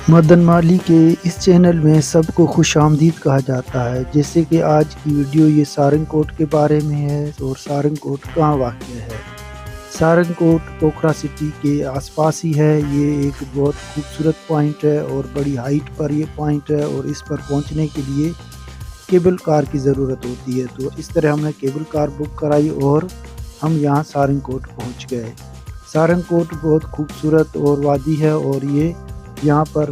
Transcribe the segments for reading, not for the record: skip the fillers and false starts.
मदन माली के इस चैनल में सबको खुशामदीद कहा जाता है। जैसे कि आज की वीडियो ये सारंगकोट के बारे में है और सारंगकोट कहाँ वाक़या है। सारंगकोट पोखरा सिटी के आसपास ही है। ये एक बहुत खूबसूरत पॉइंट है और बड़ी हाइट पर ये पॉइंट है और इस पर पहुंचने के लिए केबल कार की ज़रूरत होती है। तो इस तरह हमने केबल कार बुक कराई और हम यहाँ सारंगकोट पहुँच गए। सारंगकोट बहुत खूबसूरत और वादी है और ये यहाँ पर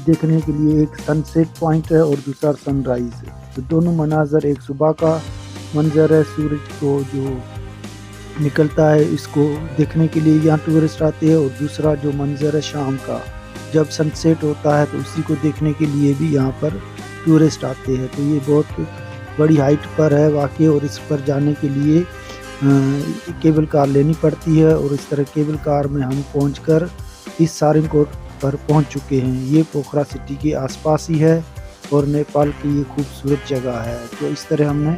देखने के लिए एक सनसेट पॉइंट है और दूसरा सनराइज़ है। तो दोनों मनाज़र, एक सुबह का मंज़र है, सूरज को जो निकलता है इसको देखने के लिए यहाँ टूरिस्ट आते हैं, और दूसरा जो मंज़र है शाम का जब सनसेट होता है तो उसी को देखने के लिए भी यहाँ पर टूरिस्ट आते हैं। तो ये बहुत बड़ी हाइट पर है वाकई, और इस पर जाने के लिए केबल कार लेनी पड़ती है। और इस तरह केबल कार में हम पहुंचकर इस सारंगकोट पर पहुंच चुके हैं। ये पोखरा सिटी के आसपास ही है और नेपाल की ये खूबसूरत जगह है। तो इस तरह हमने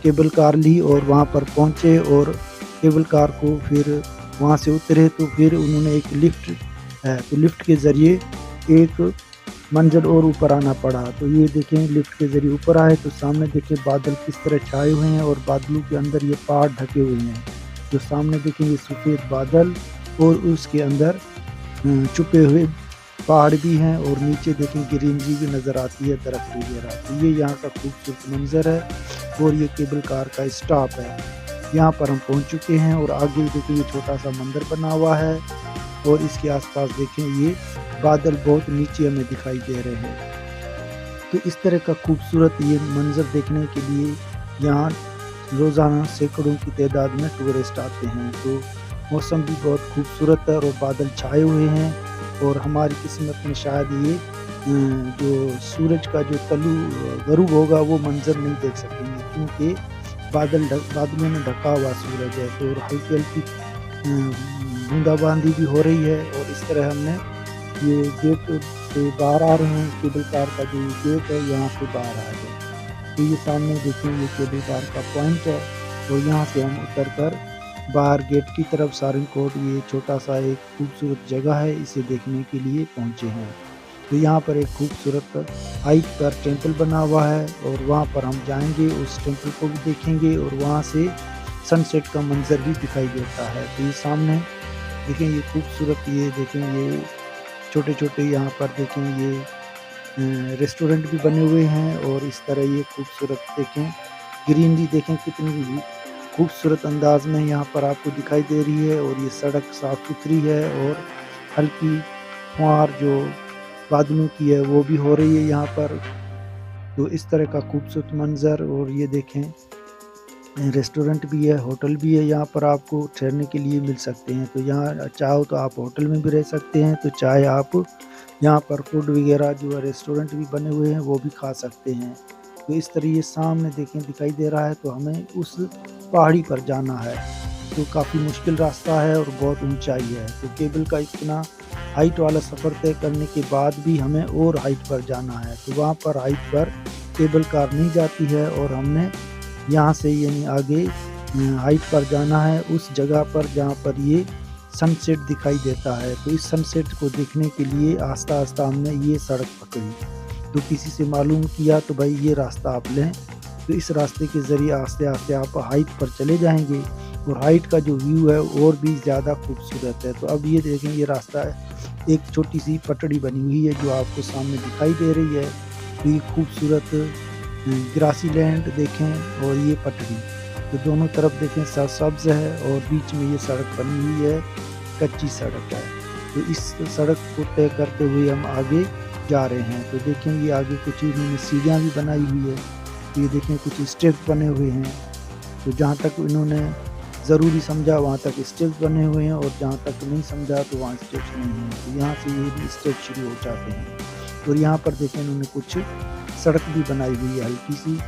केबल कार ली और वहाँ पर पहुँचे और केबल कार को फिर वहाँ से उतरे तो फिर उन्होंने एक लिफ्ट है, तो लिफ्ट के ज़रिए एक मंजिल और ऊपर आना पड़ा। तो ये देखें, लिफ्ट के ज़रिए ऊपर आए तो सामने देखें बादल किस तरह छाए हुए हैं और बादलों के अंदर ये पहाड़ ढके हुए हैं। जो सामने देखें ये सफ़ेद बादल और उसके अंदर छुपे हुए पहाड़ भी हैं, और नीचे देखें ग्रीनरी भी नज़र आती है, दरख्त वगैरह। तो ये यहाँ का खूबसूरत मंजर है और ये केबल कार का स्टॉप है। यहाँ पर हम पहुँच चुके हैं और आगे देखें ये छोटा सा मंदिर बना हुआ है और इसके आसपास देखें ये बादल बहुत नीचे हमें दिखाई दे रहे हैं। तो इस तरह का खूबसूरत ये मंजर देखने के लिए यहाँ रोज़ाना सैकड़ों की तादाद में टूरिस्ट आते हैं। तो मौसम भी बहुत खूबसूरत है और बादल छाए हुए हैं, और हमारी किस्मत में शायद ये जो सूरज का जो तलु गरूब होगा वो मंजर नहीं देख सकेंगे, क्योंकि बादलों में ढका हुआ सूरज है। तो हल्की हल्की बूंदाबांदी भी हो रही है। और इस तरह हमने ये गेट से बाहर आ रहे हैं, केबल कार का जो गेट है यहाँ से बाहर आ गए। तो ये सामने देखें ये केबल कार का पॉइंट है और यहाँ से हम उतर कर बाहर गेट की तरफ सारंगकोट, ये छोटा सा एक खूबसूरत जगह है, इसे देखने के लिए पहुँचे हैं। तो यहाँ पर एक खूबसूरत हाइट पर टेंपल बना हुआ है और वहाँ पर हम जाएंगे, उस टेंपल को भी देखेंगे और वहाँ से सनसेट का मंजर भी दिखाई देता है। तो ये सामने देखें ये खूबसूरत, ये देखें ये छोटे छोटे यहाँ पर देखें ये रेस्टोरेंट भी बने हुए हैं, और इस तरह ये खूबसूरत देखें ग्रीनरी देखें कितनी खूबसूरत अंदाज में यहाँ पर आपको दिखाई दे रही है। और ये सड़क साफ़ सुथरी है और हल्की फुहार जो बादलों की है वो भी हो रही है यहाँ पर। तो इस तरह का खूबसूरत मंजर, और ये देखें रेस्टोरेंट भी है, होटल भी है, यहाँ पर आपको ठहरने के लिए मिल सकते हैं। तो यहाँ चाहो तो आप होटल में भी रह सकते हैं, तो चाहे आप यहाँ पर फूड वगैरह जो है रेस्टोरेंट भी बने हुए हैं वो भी खा सकते हैं। तो इस तरह ये सामने देखें दिखाई दे रहा है, तो हमें उस पहाड़ी पर जाना है। तो काफ़ी मुश्किल रास्ता है और बहुत ऊंचाई है। तो केबल का इतना हाइट वाला सफ़र तय करने के बाद भी हमें और हाइट पर जाना है। तो वहाँ पर हाइट पर केबल कार नहीं जाती है और हमने यहाँ से यानी आगे हाइट पर जाना है उस जगह पर जहाँ पर ये सनसेट दिखाई देता है। तो इस सनसेट को देखने के लिए आस्ता आस्ता हमने ये सड़क पकड़ी। तो किसी से मालूम किया तो भाई ये रास्ता आप लें, तो इस रास्ते के ज़रिए आस्ते आस्ते आप हाइट पर चले जाएंगे और हाइट का जो व्यू है और भी ज़्यादा खूबसूरत है। तो अब ये देखें ये रास्ता है, एक छोटी सी पटड़ी बनी हुई है जो आपको सामने दिखाई दे रही है। तो ये खूबसूरत ग्रासी लैंड देखें और ये पटड़ी, तो दोनों तरफ देखें सब्ज़ है और बीच में ये सड़क बनी हुई है, कच्ची सड़क है। तो इस सड़क को तय करते हुए हम आगे जा रहे हैं। तो देखें ये आगे कुछ इन्होंने सीढ़ियाँ भी बनाई हुई है, तो ये देखें कुछ स्टेप्स बने हुए हैं। तो जहाँ तक इन्होंने ज़रूरी समझा वहाँ तक स्टेप्स बने हुए हैं, और जहाँ तक नहीं समझा तो वहाँ स्टेप्स नहीं हैं। तो यहाँ से ये भी स्टेप शुरू हो जाते हैं। और यहाँ पर देखें इन्होंने कुछ सड़क भी बनाई हुई है हल्की सी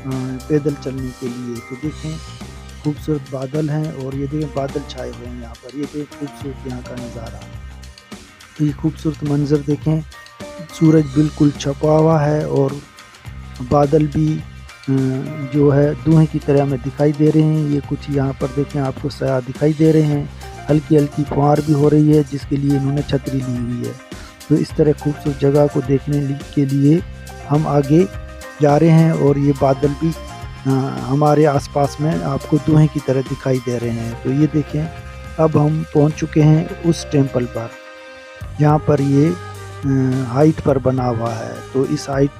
पैदल चलने के लिए। तो देखें खूबसूरत बादल हैं और ये देखें बादल छाए हुए हैं यहाँ पर, ये देखें खूबसूरत यहाँ का नज़ारा। तो ये खूबसूरत मंजर देखें, सूरज बिल्कुल छुपा हुआ है और बादल भी जो है धुएं की तरह हमें दिखाई दे रहे हैं। ये कुछ यहाँ पर देखें आपको सया दिखाई दे रहे हैं, हल्की हल्की फुहार भी हो रही है जिसके लिए इन्होंने छतरी ली हुई है। तो इस तरह खूबसूरत जगह को देखने के लिए हम आगे जा रहे हैं और ये बादल भी हमारे आसपास में आपको धुएं की तरह दिखाई दे रहे हैं। तो ये देखें, अब हम पहुंच चुके हैं उस टेंपल पर जहाँ पर ये हाइट पर बना हुआ है। तो इस हाइट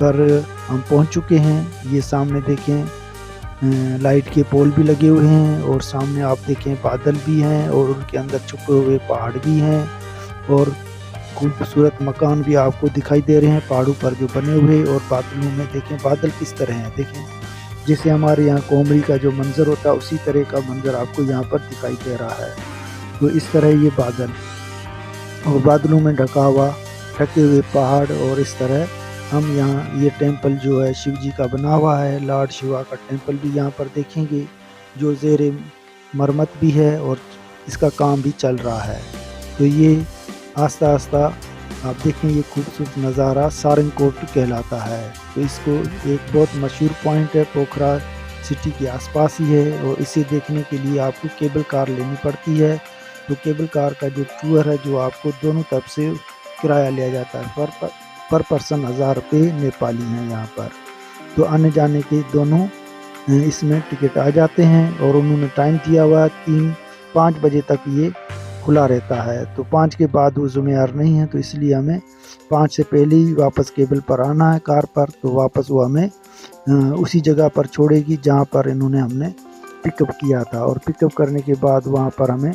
पर हम पहुंच चुके हैं। ये सामने देखें लाइट के पोल भी लगे हुए हैं और सामने आप देखें बादल भी हैं और उनके अंदर छुपे हुए पहाड़ भी हैं और खूबसूरत मकान भी आपको दिखाई दे रहे हैं पहाड़ों पर जो बने हुए। और बादलों में देखें बादल किस तरह हैं, देखें जैसे हमारे यहाँ कोमरी का जो मंज़र होता है उसी तरह का मंज़र आपको यहाँ पर दिखाई दे रहा है। तो इस तरह ये बादल और बादलों में ढके हुए पहाड़ और इस तरह हम यहाँ ये टेंपल जो है शिव जी का बना हुआ है, लॉर्ड शिवा का टेंपल भी यहाँ पर देखेंगे जो ज़ेरे मरम्मत भी है और इसका काम भी चल रहा है। तो ये आस्ता आस्ता आप देखें ये खूबसूरत नज़ारा सारंगकोट कहलाता है। तो इसको एक बहुत मशहूर पॉइंट है, पोखरा सिटी के आसपास ही है और इसे देखने के लिए आपको केबल कार लेनी पड़ती है। तो केबल कार का जो टूर है जो आपको दोनों तरफ से किराया लिया जाता है, पर पर्सन 1000 रुपये नेपाली हैं यहाँ पर। तो आने जाने के दोनों इसमें टिकट आ जाते हैं और उन्होंने टाइम दिया हुआ 3-5 बजे तक ये खुला रहता है। तो 5 के बाद वो ज़िम्मेदार नहीं है, तो इसलिए हमें 5 से पहले ही वापस केबल पर आना है कार पर। तो वापस वो हमें उसी जगह पर छोड़ेगी जहाँ पर इन्होंने हमने पिकअप किया था और पिकअप करने के बाद वहाँ पर हमें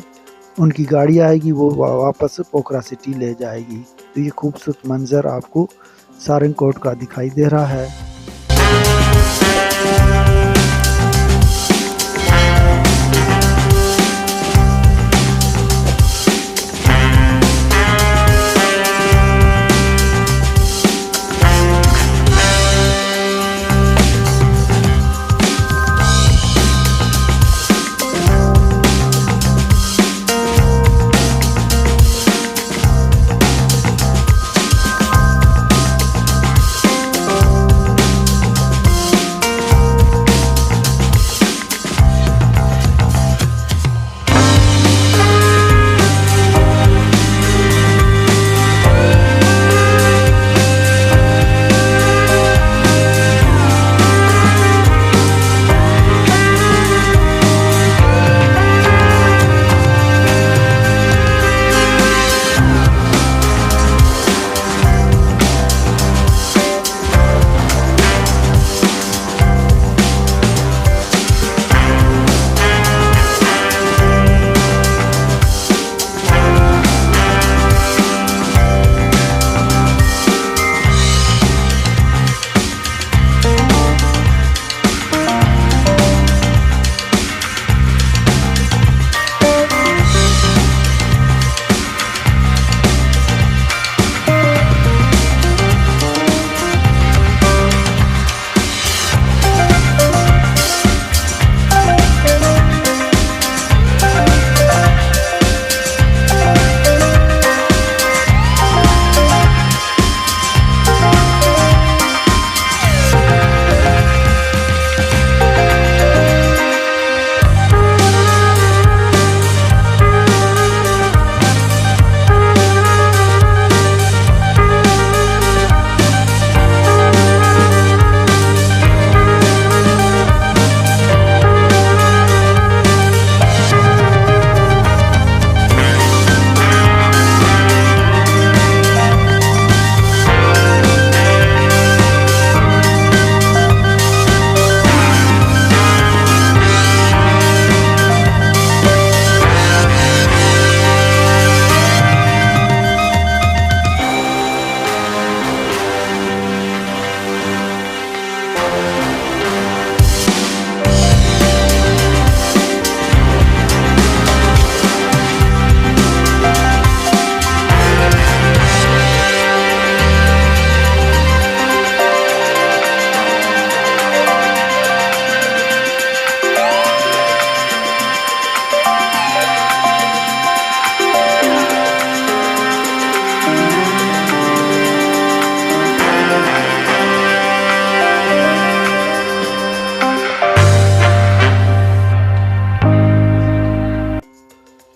उनकी गाड़ी आएगी, वो वापस पोखरा सिटी ले जाएगी। तो ये खूबसूरत मंज़र आपको सारंगकोट का दिखाई दे रहा है।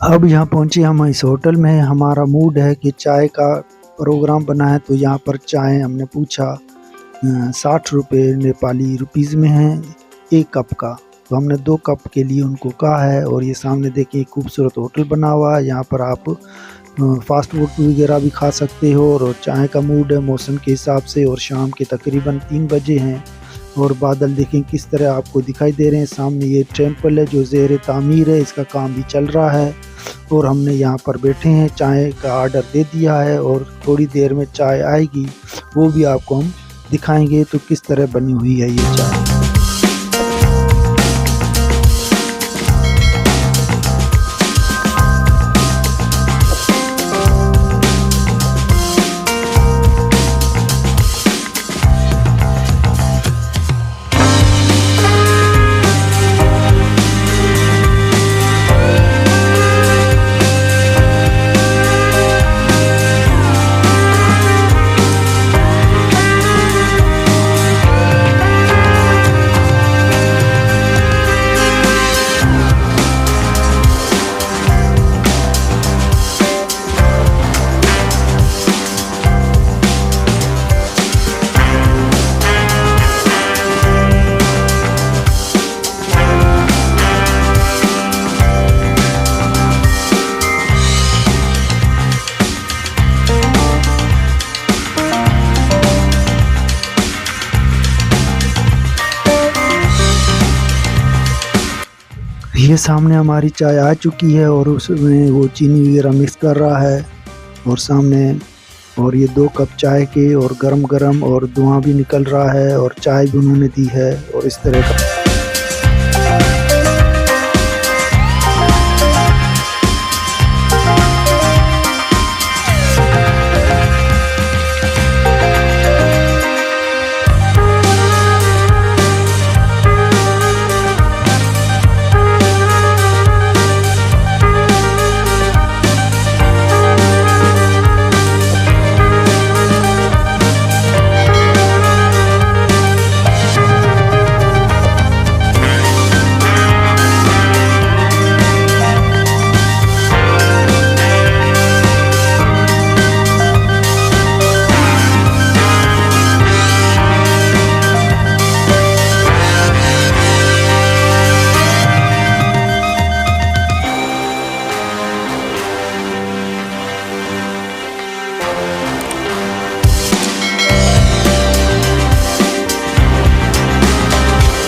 अब यहाँ पहुँचे हम इस होटल में। हमारा मूड है कि चाय का प्रोग्राम बना है, तो यहाँ पर चाय हमने पूछा 60 रुपये नेपाली रुपीज़ में है 1 कप का। तो हमने 2 कप के लिए उनको कहा है। और ये सामने देखिए खूबसूरत होटल बना हुआ है। यहाँ पर आप फास्ट फूड वगैरह भी खा सकते हो। और चाय का मूड है मौसम के हिसाब से। और शाम के तकरीबन 3 बजे हैं। और बादल देखें किस तरह आपको दिखाई दे रहे हैं। सामने ये टेम्पल है जो ज़ेर तामीर है, इसका काम भी चल रहा है। और हमने यहाँ पर बैठे हैं, चाय का आर्डर दे दिया है और थोड़ी देर में चाय आएगी, वो भी आपको हम दिखाएंगे तो किस तरह बनी हुई है ये चाय। ये सामने हमारी चाय आ चुकी है और उसमें वो चीनी वगैरह मिक्स कर रहा है। और सामने और ये 2 कप चाय के और गरम गरम और धुआं भी निकल रहा है और चाय भी उन्होंने दी है और इस तरह का।